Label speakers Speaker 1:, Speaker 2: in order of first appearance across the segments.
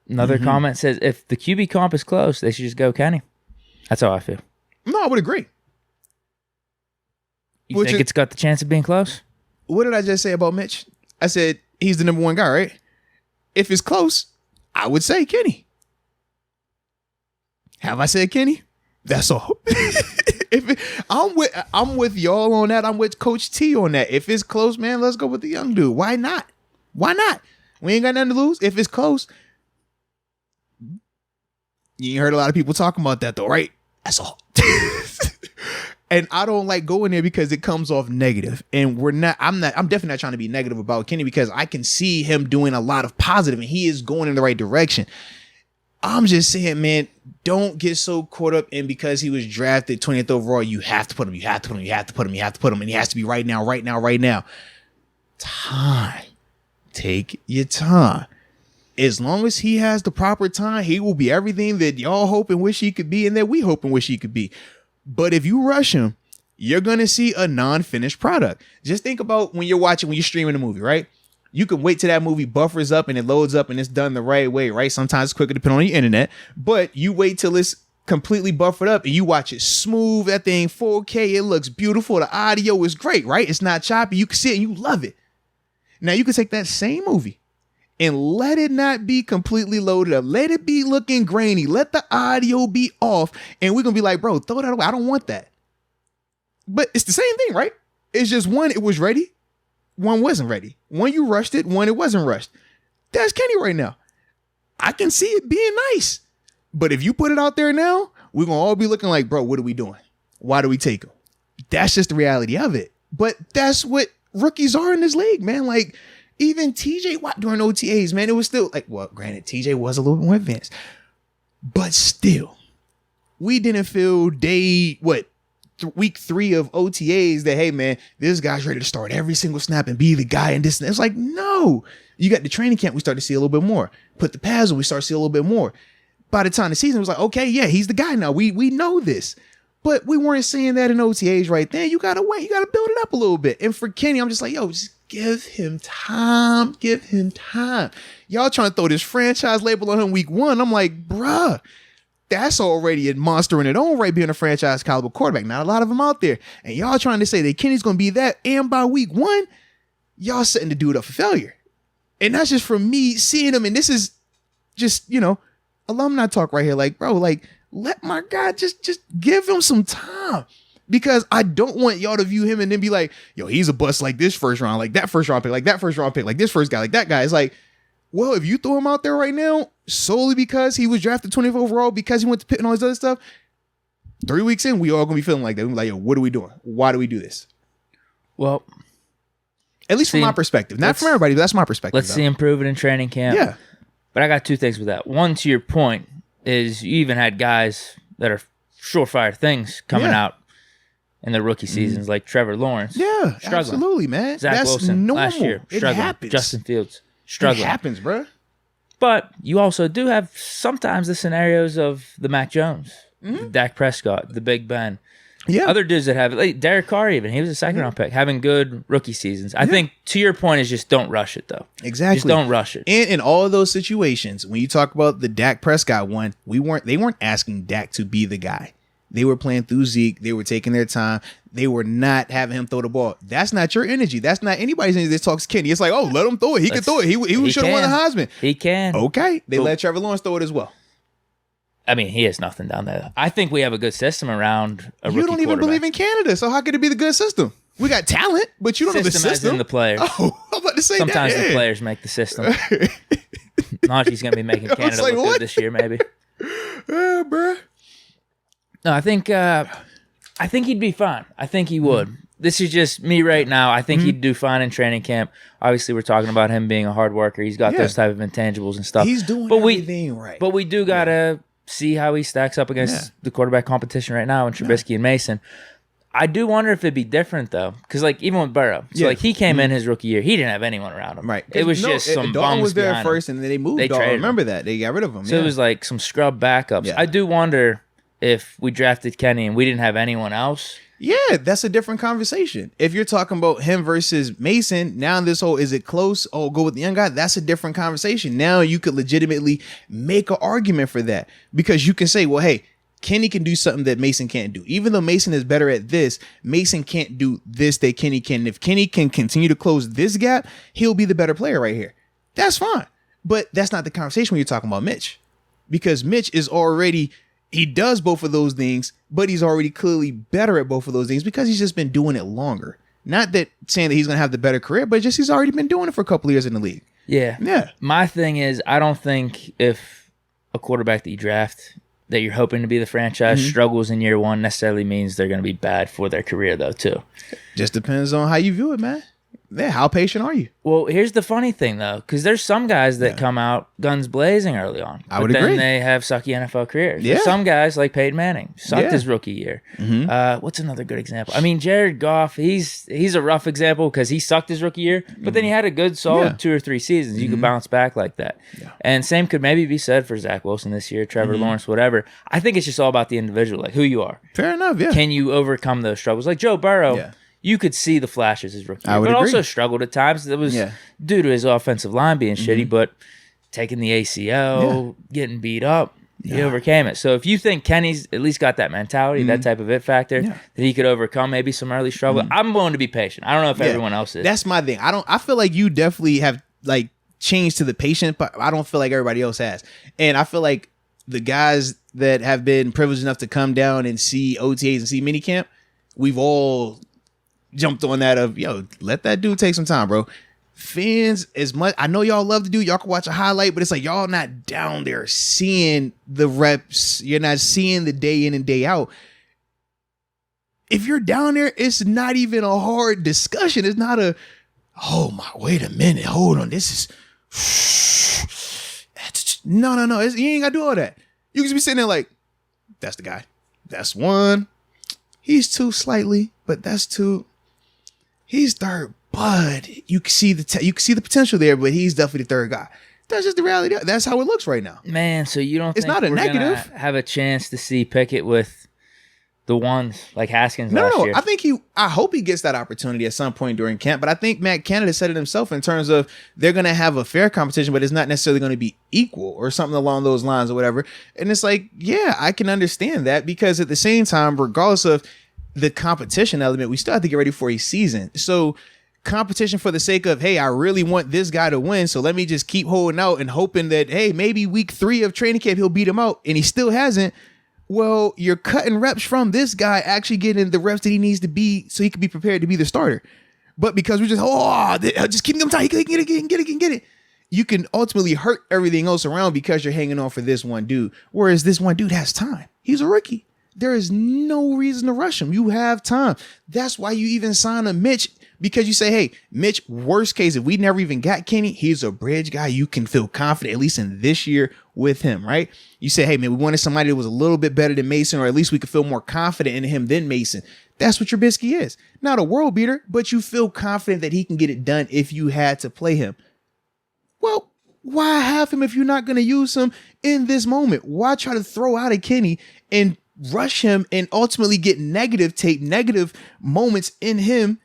Speaker 1: Another comment says, if the QB comp is close, they should just go Kenny. That's how I feel.
Speaker 2: No, I would agree.
Speaker 1: You think it's got the chance of being close?
Speaker 2: What did I just say about Mitch? I said he's the number one guy, right? If it's close, I would say Kenny. Have I said Kenny? That's all. I'm with y'all on that. I'm with Coach T on that. If it's close, man, let's go with the young dude. Why not? Why not? We ain't got nothing to lose. If it's close, you ain't heard a lot of people talking about that though, right? That's all. And I don't like going there because it comes off negative. And I'm definitely not trying to be negative about Kenny because I can see him doing a lot of positive and he is going in the right direction. I'm just saying, man, don't get so caught up in because he was drafted 20th overall. You have to put him, you have to put him, you have to put him, you have to put him. And he has to be right now, right now, right now. Time. Take your time. As long as he has the proper time, he will be everything that y'all hope and wish he could be and that we hope and wish he could be. But if you rush him, you're going to see a non-finished product. Just think about when you're streaming a movie, right? You can wait till that movie buffers up and it loads up and it's done the right way, right? Sometimes it's quicker depending on your internet, but you wait till it's completely buffered up and you watch it smooth, that thing 4K, it looks beautiful, the audio is great, right? It's not choppy, you can see it and you love it. Now you can take that same movie and let it not be completely loaded up. Let it be looking grainy. Let the audio be off. And we're going to be like, bro, throw that away. I don't want that. But it's the same thing, right? It's just one, it was ready. One wasn't ready. One, you rushed it. One, it wasn't rushed. That's Kenny right now. I can see it being nice. But if you put it out there now, we're going to all be looking like, bro, what are we doing? Why do we take him? That's just the reality of it. But that's what rookies are in this league, man. Like, even TJ Watt during OTAs, man, it was still like, well, granted, TJ was a little bit more advanced. But still, we didn't feel week 3 of OTAs that, hey, man, this guy's ready to start every single snap and be the guy in this. It's like, no. You got the training camp, we start to see a little bit more. Put the pads on, we start to see a little bit more. By the time the season was like, okay, yeah, he's the guy now. We know this. But we weren't saying that in OTAs right then. You got to wait. You got to build it up a little bit. And for Kenny, I'm just like, yo, just give him time. Give him time. Y'all trying to throw this franchise label on him week 1. I'm like, bruh, that's already a monster in its own right, being a franchise caliber quarterback. Not a lot of them out there. And y'all trying to say that Kenny's going to be that. And by week 1, y'all setting the dude up for failure. And that's just from me seeing him. And this is just, alumni talk right here. Like, bro, like, let my guy just give him some time. Because I don't want y'all to view him and then be like, yo, he's a bust like this first round, like that first round pick, like that first round pick, like this first guy, like that guy. It's like, well, if you throw him out there right now solely because he was drafted 20th overall, because he went to Pitt and all this other stuff, 3 weeks in, we all gonna be feeling like that. We're like, yo, what are we doing? Why do we do this?
Speaker 1: Well,
Speaker 2: at least from my perspective, not from everybody, but that's my perspective.
Speaker 1: Let's see him prove it in training camp.
Speaker 2: Yeah.
Speaker 1: But I got 2 things with that. One, to your point, is you even had guys that are surefire things coming out in the rookie seasons, like Trevor Lawrence.
Speaker 2: Yeah, struggling. Absolutely, man.
Speaker 1: Zach Wilson
Speaker 2: normal.
Speaker 1: Last year, struggling.
Speaker 2: It happens.
Speaker 1: Justin Fields, struggling.
Speaker 2: It happens, bro.
Speaker 1: But you also do have sometimes the scenarios of the Mac Jones, the Dak Prescott, the Big Ben. Yeah. Other dudes that have, like Derek Carr even, he was a second-round pick, having good rookie seasons. I think, to your point, is just don't rush it, though.
Speaker 2: Exactly.
Speaker 1: Just don't rush it.
Speaker 2: And in all of those situations, when you talk about the Dak Prescott one, they weren't asking Dak to be the guy. They were playing through Zeke. They were taking their time. They were not having him throw the ball. That's not your energy. That's not anybody's energy that talks Kenny. It's like, oh, let him throw it. He can throw it. He should have won the Heisman.
Speaker 1: He can.
Speaker 2: Okay. They let Trevor Lawrence throw it as well.
Speaker 1: I mean, he has nothing down there. I think we have a good system around a rookie
Speaker 2: You don't even believe in Canada, so how could it be the good system? We got talent, but you don't know the system.
Speaker 1: As in the players.
Speaker 2: Oh, I'm about to say
Speaker 1: Sometimes
Speaker 2: that.
Speaker 1: the players make the system. Najee's going to be making Canada look good this year, maybe.
Speaker 2: Yeah, bruh.
Speaker 1: No, I think he'd be fine. I think he would. This is just me right now. I think he'd do fine in training camp. Obviously, we're talking about him being a hard worker. He's got those type of intangibles and stuff.
Speaker 2: He's doing everything right.
Speaker 1: But we do got to see how he stacks up against the quarterback competition right now in Trubisky and Mason. I do wonder if it'd be different, though. Because, like, even with Burrow. So, like, he came in his rookie year. He didn't have anyone around him.
Speaker 2: Right.
Speaker 1: It was just some
Speaker 2: Dalton
Speaker 1: bums
Speaker 2: was there
Speaker 1: behind
Speaker 2: first,
Speaker 1: him.
Speaker 2: and then they moved Dalton. I remember that. They got rid of him.
Speaker 1: So it was like some scrub backups.
Speaker 2: Yeah.
Speaker 1: I do wonder if we drafted Kenny and we didn't have anyone else.
Speaker 2: Yeah, that's a different conversation. If you're talking about him versus Mason, now this whole is it close? Oh, go with the young guy. That's a different conversation. Now you could legitimately make an argument for that because you can say, well, hey, Kenny can do something that Mason can't do. Even though Mason is better at this, Mason can't do this that Kenny can. And if Kenny can continue to close this gap, he'll be the better player right here. That's fine. But that's not the conversation when you're talking about Mitch. Because Mitch is already, he does both of those things, but he's already clearly better at both of those things because he's just been doing it longer. Not that saying that he's going to have the better career, but just he's already been doing it for a couple of years in the league.
Speaker 1: Yeah.
Speaker 2: Yeah.
Speaker 1: My thing is, I don't think if a quarterback that you draft that you're hoping to be the franchise struggles in year one necessarily means they're going to be bad for their career, though, too.
Speaker 2: Just depends on how you view it, man. Yeah, how patient are you?
Speaker 1: Well, here's the funny thing, though, because there's some guys that come out guns blazing early on.
Speaker 2: I would
Speaker 1: but
Speaker 2: agree.
Speaker 1: then they have sucky NFL careers.
Speaker 2: Yeah.
Speaker 1: There's some guys like Peyton Manning sucked his rookie year. What's another good example? I mean, Jared Goff, he's a rough example because he sucked his rookie year, but then he had a good, solid 2 or 3 seasons. You could bounce back like that. Yeah. And same could maybe be said for Zach Wilson this year, Trevor Lawrence, whatever. I think it's just all about the individual, like who you are.
Speaker 2: Fair enough, yeah.
Speaker 1: Can you overcome those struggles? Like Joe Burrow. Yeah. You could see the flashes his rookie year, but
Speaker 2: agree.
Speaker 1: also struggled at times. It was due to his offensive line being shitty, but taking the ACL, getting beat up, he overcame it. So if you think Kenny's at least got that mentality, that type of it factor, that he could overcome maybe some early struggle, I'm willing to be patient. I don't know if everyone else is.
Speaker 2: That's my thing. I feel like you definitely have like changed to the patient, but I don't feel like everybody else has. And I feel like the guys that have been privileged enough to come down and see OTAs and see minicamp, we've all jumped on that of, yo, let that dude take some time, bro. Fans, as much, I know y'all love to do, y'all can watch a highlight, but it's like y'all not down there seeing the reps. You're not seeing the day in and day out. If you're down there, it's not even a hard discussion. It's not a, oh my, wait a minute, hold on, this is, no. You ain't got to do all that. You can just be sitting there like, that's the guy. That's one. He's 2 slightly, but that's 2. He's third, but you can see the potential there, but he's definitely the third guy. That's just the reality. That's how it looks right now.
Speaker 1: Man, so you don't think
Speaker 2: it's not a negative.
Speaker 1: Have a chance to see Pickett with the ones like Haskins last year?
Speaker 2: I hope he gets that opportunity at some point during camp, but I think Matt Canada said it himself in terms of they're going to have a fair competition, but it's not necessarily going to be equal or something along those lines or whatever. And it's like, yeah, I can understand that because at the same time, regardless of the competition element, we still have to get ready for a season. So competition for the sake of, hey, I really want this guy to win, so let me just keep holding out and hoping that, hey, maybe week 3 of training camp he'll beat him out, and he still hasn't. Well, you're cutting reps from this guy actually getting the reps that he needs to be so he can be prepared to be the starter. But because we're just keeping him tight, he can get it. You can ultimately hurt everything else around because you're hanging on for this one dude. Whereas this one dude has time. He's a rookie. There is no reason to rush him. You have time. That's why you even sign a Mitch, because you say, hey, Mitch, worst case, if we never even got Kenny, he's a bridge guy. You can feel confident, at least in this year, with him, right? You say, hey, man, we wanted somebody that was a little bit better than Mason, or at least we could feel more confident in him than Mason. That's what Trubisky is. Not a world beater, but you feel confident that he can get it done if you had to play him. Well, why have him if you're not going to use him in this moment? Why try to throw out a Kenny and rush him and ultimately get negative moments in him?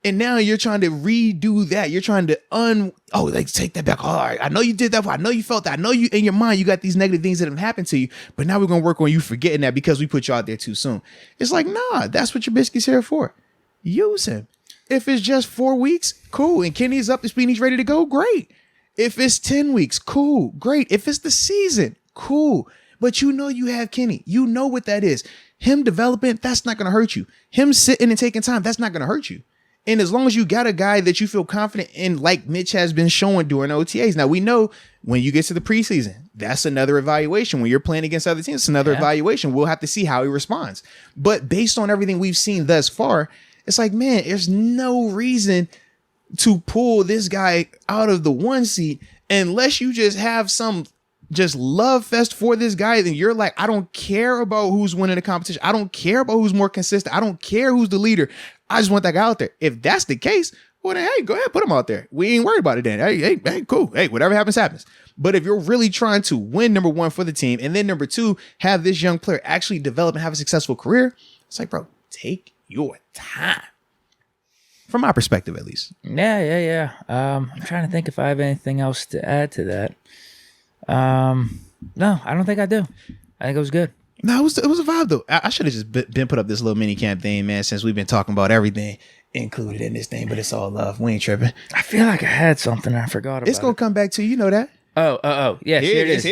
Speaker 2: And now you're trying to redo that. You're trying to take that back. All right, I know you did that. I know you felt that. I know you in your mind, you got these negative things that have happened to you, but now we're going to work on you forgetting that because we put you out there too soon. It's like, nah, that's what Trubisky's here for. Use him. If it's just 4 weeks, cool. And Kenny's up to speed and he's ready to go, great. If it's 10 weeks, cool, great. If it's the season, cool. But you know you have Kenny. You know what that is. Him developing, that's not going to hurt you. Him sitting and taking time, that's not going to hurt you. And as long as you got a guy that you feel confident in, like Mitch has been showing during OTAs. Now, we know when you get to the preseason, that's another evaluation. When you're playing against other teams, it's another evaluation. We'll have to see how he responds. But based on everything we've seen thus far, it's like, man, there's no reason to pull this guy out of the 1 seat unless you just have some just love fest for this guy. Then you're like, I don't care about who's winning the competition. I don't care about who's more consistent. I don't care who's the leader. I just want that guy out there. If that's the case, well, then, hey, go ahead, put him out there. We ain't worried about it then. Hey, cool. Hey, whatever happens, happens. But if you're really trying to win, number 1, for the team, and then number 2, have this young player actually develop and have a successful career, it's like, bro, take your time. From my perspective, at least.
Speaker 1: Yeah. I'm trying to think if I have anything else to add to that. No, I don't think I do. I think it was good.
Speaker 2: No, it was a vibe though. I should have just been put up this little mini camp thing, man, since we've been talking about everything included in this thing, but it's all love. We ain't tripping.
Speaker 1: I feel like I had something and I forgot about it.
Speaker 2: It's going to come back to you. You know that.
Speaker 1: Oh. Yes, here it is.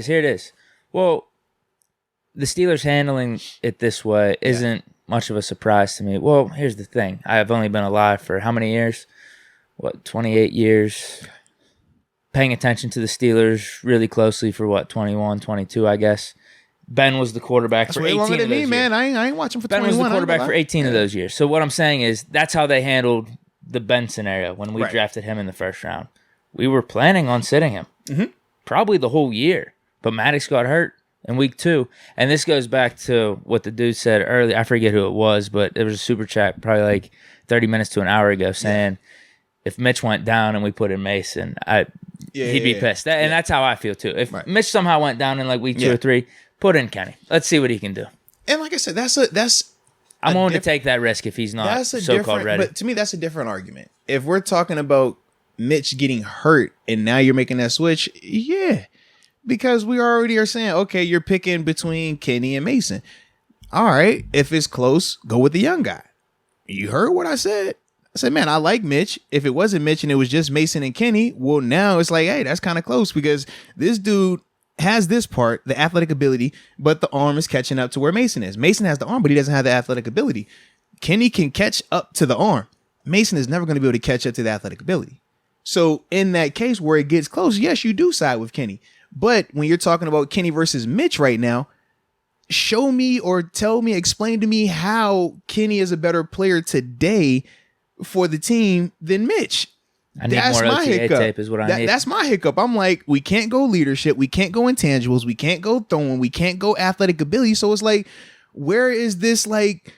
Speaker 1: Here it is. Well, the Steelers handling it this way isn't much of a surprise to me. Well, here's the thing. I have only been alive for how many years? 28 years. Paying attention to the Steelers really closely for 21, 22, I guess. Ben was the quarterback for 18 of those years. That's way longer than me, man.
Speaker 2: I ain't watching for 21.
Speaker 1: Ben was the quarterback for 18 of those years. So what I'm saying is that's how they handled the Ben scenario when we drafted him in the first round. We were planning on sitting him probably the whole year, but Maddox got hurt in week 2. And this goes back to what the dude said earlier. I forget who it was, but it was a super chat probably like 30 minutes to an hour ago saying if Mitch went down and we put in Mason, he'd be pissed. And that's how I feel too. If Mitch somehow went down in like week 2 or 3, put in Kenny. Let's see what he can do.
Speaker 2: And like I said,
Speaker 1: I'm willing to take that risk if he's not so-called ready.
Speaker 2: But to me, that's a different argument. If we're talking about Mitch getting hurt and now you're making that switch, because we already are saying, okay, you're picking between Kenny and Mason. All right, if it's close, go with the young guy. You heard what I said. I said, man, I like Mitch. If it wasn't Mitch and it was just Mason and Kenny, well, now it's like, hey, that's kind of close because this dude has this part, the athletic ability, but the arm is catching up to where Mason is. Mason has the arm, but he doesn't have the athletic ability. Kenny can catch up to the arm. Mason is never going to be able to catch up to the athletic ability. So in that case where it gets close, yes, you do side with Kenny. But when you're talking about Kenny versus Mitch right now, show me or tell me, explain to me how Kenny is a better player today for the team than Mitch.
Speaker 1: I need more OTA tape is what I need.
Speaker 2: That's my hiccup. I'm like, we can't go leadership. We can't go intangibles. We can't go throwing. We can't go athletic ability. So it's like, where is this like,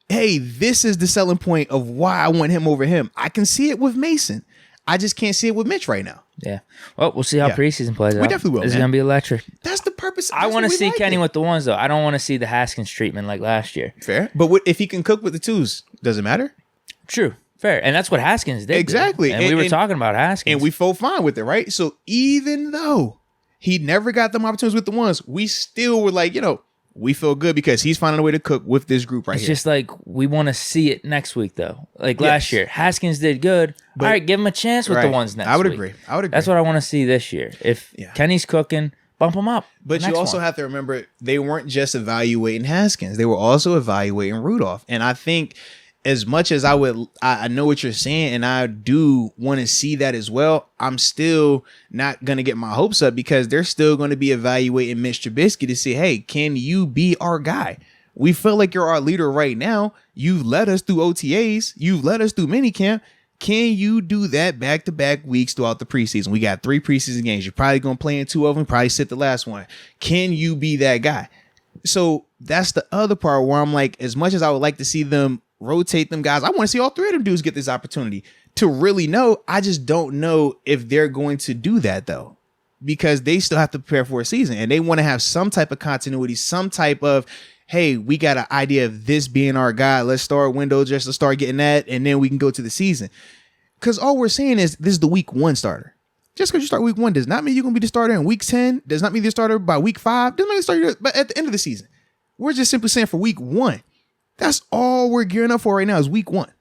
Speaker 2: hey, this is the selling point of why I want him over him. I can see it with Mason. I just can't see it with Mitch right now.
Speaker 1: Yeah. Well, we'll see how preseason plays out.
Speaker 2: We definitely will.
Speaker 1: It's going to be electric.
Speaker 2: That's the purpose.
Speaker 1: I want to see Kenny with the ones, though. I don't want to see the Haskins treatment like last year.
Speaker 2: Fair. But if he can cook with the twos, does it matter?
Speaker 1: True. Fair. And that's what Haskins did.
Speaker 2: Exactly.
Speaker 1: And we were talking about Haskins.
Speaker 2: And we felt fine with it, right? So even though he never got them opportunities with the ones, we still were like, we feel good because he's finding a way to cook with this group right here.
Speaker 1: It's just like we want to see it next week, though. Like last year, Haskins did good. All right, give him a chance with the ones next week.
Speaker 2: I would agree.
Speaker 1: That's what I want to see this year. If Kenny's cooking, bump him up.
Speaker 2: But you also have to remember, they weren't just evaluating Haskins. They were also evaluating Rudolph. And I think as much as I know what you're saying, and I do want to see that as well, I'm still not going to get my hopes up because they're still going to be evaluating Mitch Trubisky to see, hey, can you be our guy? We feel like you're our leader right now. You've led us through OTAs. You've led us through minicamp. Can you do that back-to-back weeks throughout the preseason? We got 3 preseason games. You're probably going to play in 2 of them, probably sit the last one. Can you be that guy? So that's the other part where I'm like, as much as I would like to see them rotate them guys, I want to see all 3 of them dudes get this opportunity to really know. I just don't know if they're going to do that though, because they still have to prepare for a season and they want to have some type of continuity, some type of, hey, we got an idea of this being our guy. Let's start window just to start getting that. And then we can go to the season. Cause all we're saying is this is the week 1 starter. Just because you start week 1 does not mean you're going to be the starter in week 10. Does not mean you're the starter by week 5. Doesn't mean you're the starter but at the end of the season. We're just simply saying for week 1. That's all we're gearing up for right now is week 1.